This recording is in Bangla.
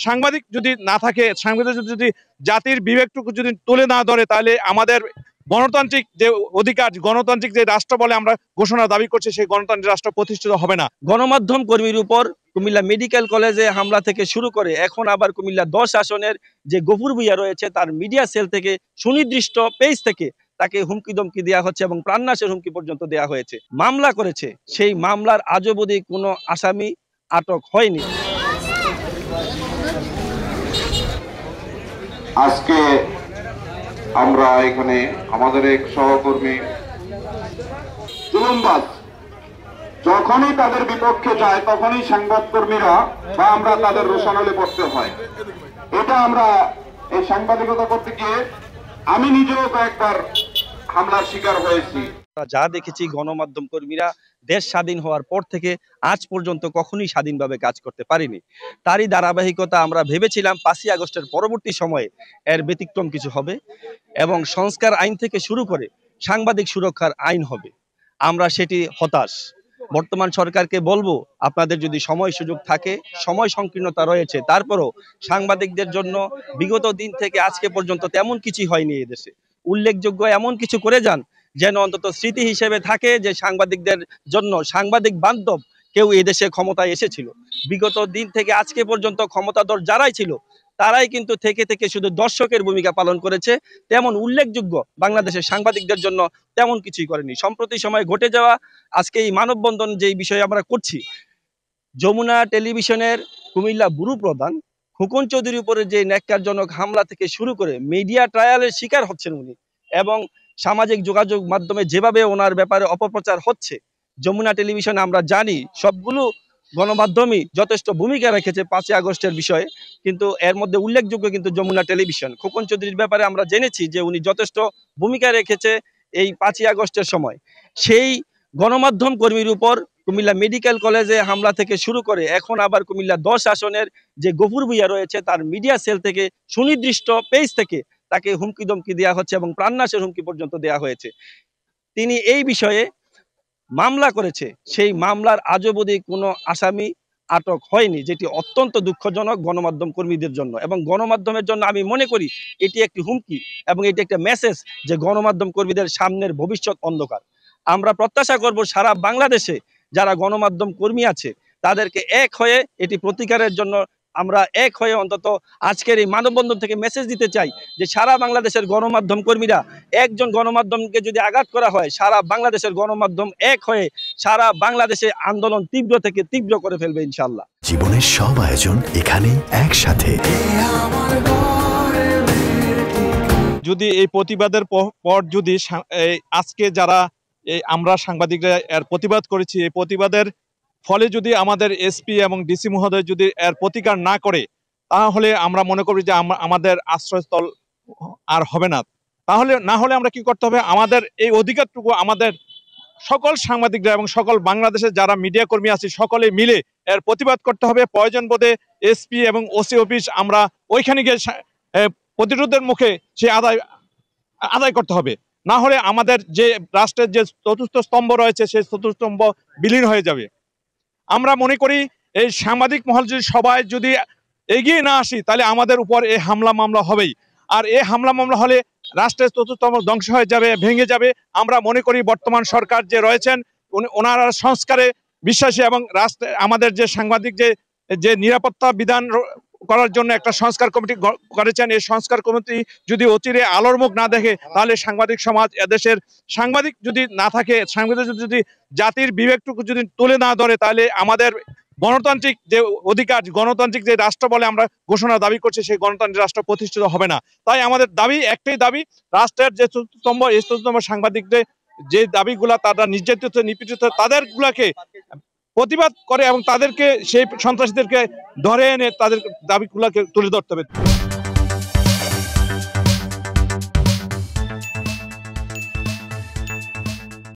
সাংবাদিক যদি না থাকে, সাংবাদিক যদি জাতির বিবেকটুকু যদি তুলে না ধরে, তাহলে আমাদের গণতান্ত্রিক যে অধিকার, গণতান্ত্রিক যে রাষ্ট্র বলে আমরা ঘোষণা দাবি করছি, সেই গণতান্ত্রিক রাষ্ট্র প্রতিষ্ঠিত হবে না। গণমাধ্যম কর্মীর উপর কুমিল্লা মেডিকেল কলেজে হামলা থেকে শুরু করে এখন আবার কুমিল্লা 10 আসনের যে গফুর ভূঁইয়া রয়েছে তার মিডিয়া সেল থেকে সুনির্দিষ্ট পেজ থেকে তাকে হুমকি দমকি দেওয়া হচ্ছে এবং প্রাণনাশের হুমকি পর্যন্ত দেওয়া হয়েছে। মামলা করেছে, সেই মামলার আজও অবধি কোনো আসামি আটক হয়নি। আজকে আমরা এখানে আমাদের এক সহকর্মী জুলুমবাজ যখনই তাদের বিপক্ষে যায় তখনই সাংবাদিককর্মীরা বা আমরা তাদের রোষানলে পড়তে হয়। এটা আমরা এই সাংবাদিকতা করতে গিয়ে আমি নিজেও কয়েকবার হামলার শিকার হয়েছি। যা দেখেছি, গণমাধ্যম কর্মীরা দেশ স্বাধীন হওয়ার পর থেকে আজ পর্যন্ত কখনোই স্বাধীনভাবে কাজ করতে পারিনি। তারই ধারাবাহিকতা আমরা ভেবেছিলাম 5ই আগস্টের পরবর্তী সময়ে এর ব্যতিক্রম কিছু হবে এবং সংস্কার আইন থেকে শুরু করে সাংবাদিক সুরক্ষার আইন হবে। আমরা সেটি হতাশ। বর্তমান সরকারকে বলবো, আপনাদের যদি সময় সুযোগ থাকে, সময় সংকীর্ণতা রয়েছে, তারপরও সাংবাদিকদের জন্য বিগত দিন থেকে আজকে পর্যন্ত তেমন কিছুই হয়নি এদেশে। উল্লেখযোগ্য এমন কিছু করে যান যেন অন্তত স্মৃতি হিসেবে থাকে যে সাংবাদিকদের জন্য সাংবাদিক বান্ধব কেউ এদেশে ক্ষমতায় এসেছিল। বিগত দিন থেকে আজকে পর্যন্ত ক্ষমতাধর যারাই ছিল তারাই কিন্তু থেকে থেকে শুধু দর্শকের ভূমিকা পালন করেছে, তেমন উল্লেখযোগ্য বাংলাদেশের সাংবাদিকদের জন্য তেমন কিছুই করেনি। সম্প্রতি সময় ঘটে যাওয়া আজকে এই মানববন্ধন যেই বিষয়ে আমরা করছি, যমুনা টেলিভিশনের কুমিল্লা ব্যুরো প্রধান খোকন চৌধুরীর উপরে যে ন্যাক্কারজনক হামলা থেকে শুরু করে মিডিয়া ট্রায়ালের শিকার হচ্ছেন উনি, এবং সামাজিক যোগাযোগ মাধ্যমে যেভাবে ওনার ব্যাপারে অপপ্রচার হচ্ছে, যমুনা টেলিভিশন আমরা জানি সবগুলো গণমাধ্যমই যথেষ্ট ভূমিকা রেখেছে 5ই আগস্টের বিষয়ে, কিন্তু এর মধ্যে উল্লেখযোগ্য কিন্তু যমুনা টেলিভিশন। খোকন চৌধুরীর ব্যাপারে আমরা জেনেছি যে উনি যথেষ্ট ভূমিকা রেখেছে এই 5ই আগস্টের সময়। সেই গণমাধ্যম কর্মীর উপর কুমিল্লা মেডিকেল কলেজে হামলা থেকে শুরু করে এখন আবার কুমিল্লা 10 আসনের যে গফুর ভূঁইয়া রয়েছে তার মিডিয়া সেল থেকে সুনির্দিষ্ট পেজ থেকে তাকে হুমকি দমকি দেওয়া হচ্ছে এবং প্রাণনাশের হুমকি পর্যন্ত দেওয়া হয়েছে। তিনি এই বিষয়ে মামলা করেছে, সেই মামলার আজও অবধি কোনো আসামি আটক হয়নি, যেটি অত্যন্ত দুঃখজনক গণমাধ্যম কর্মীদের জন্য এবং গণমাধ্যমের জন্য। আমি মনে করি এটি একটি হুমকি এবং এটি একটা মেসেজ যে গণমাধ্যম কর্মীদের সামনের ভবিষ্যৎ অন্ধকার। আমরা প্রত্যাশা করব সারা বাংলাদেশে যারা গণমাধ্যম কর্মী আছে তাদেরকে এক হয়ে এটি প্রতিকারের জন্য আমরা এক হয়ে অন্তত আজকের এই মানববন্ধন থেকে মেসেজ দিতে চাই যে সারা বাংলাদেশের গণমাধ্যম কর্মীরা, একজন গণমাধ্যমকে যদি আঘাত করা হয়, সারা বাংলাদেশের গণমাধ্যম এক হয়ে সারা বাংলাদেশে আন্দোলন তীব্র থেকে তীব্র করে ফেলবে ইনশাআল্লাহ। জীবনের সব আয়োজন এখানে একসাথে। যদি এই প্রতিবাদের পর যদি আজকে যারা আমরা সাংবাদিকরা এর প্রতিবাদ করেছি, এই প্রতিবাদের ফলে যদি আমাদের এসপি এবং ডিসি মহোদয় যদি এর প্রতিকার না করে, তাহলে আমরা মনে করি যে আমাদের আশ্রয়স্থল আর হবে না। তাহলে না হলে আমরা কি করতে হবে, আমাদের এই অধিকারটুকু আমাদের সকল সাংবাদিকরা এবং সকল বাংলাদেশের যারা মিডিয়া কর্মী আছে সকলে মিলে এর প্রতিবাদ করতে হবে। প্রয়োজন বোধে এসপি এবং ওসি অফিস আমরা ওইখানে গিয়ে প্রতিরোধের মুখে সে আদায় করতে হবে। না হলে আমাদের যে রাষ্ট্রের যে চতুর্থ স্তম্ভ রয়েছে সেই চতুর্থ স্তম্ভ বিলীন হয়ে যাবে। আমরা মনে করি এই সাংবাদিক মহল যদি সবাই যদি এগিয়ে না আসি, তাহলে আমাদের উপর এই হামলা মামলা হবেই। আর এই হামলা মামলা হলে রাষ্ট্রের চতুর্থ স্তম্ভ ধ্বংস হয়ে যাবে, ভেঙে যাবে। আমরা মনে করি বর্তমান সরকার যে রয়েছেন ওনারা সংস্কারে বিশ্বাসী এবং রাষ্ট্রে আমাদের যে সাংবাদিক যে নিরাপত্তা বিধান করার জন্য একটা সংস্কার কমিটি করেছেন, এই সংস্কার কমিটি যদি অচিরে আলোর মুখ না দেখে, তাহলে সাংবাদিক সমাজ, এদেশের সাংবাদিক যদি না থাকে, সাংবাদিক যদি জাতির বিবেকটুকু যদি তুলে না ধরে, তাহলে আমাদের গণতান্ত্রিক যে অধিকার, গণতান্ত্রিক যে রাষ্ট্র বলে আমরা ঘোষণা দাবি করছি, সেই গণতান্ত্রিক রাষ্ট্র প্রতিষ্ঠিত হবে না। তাই আমাদের দাবি একটাই দাবি, রাষ্ট্রের যে চতুর্থ এই চতুর্থ সাংবাদিকদের যে দাবিগুলা তারা নির্যাতিত নিপীড়িত তাদের গুলাকে প্রতিবাদ করে এবং তাদেরকে সেই সন্ত্রাসীদেরকে ধরে এনে তাদের দাবিগুলোকে তুলে ধরতে হবে।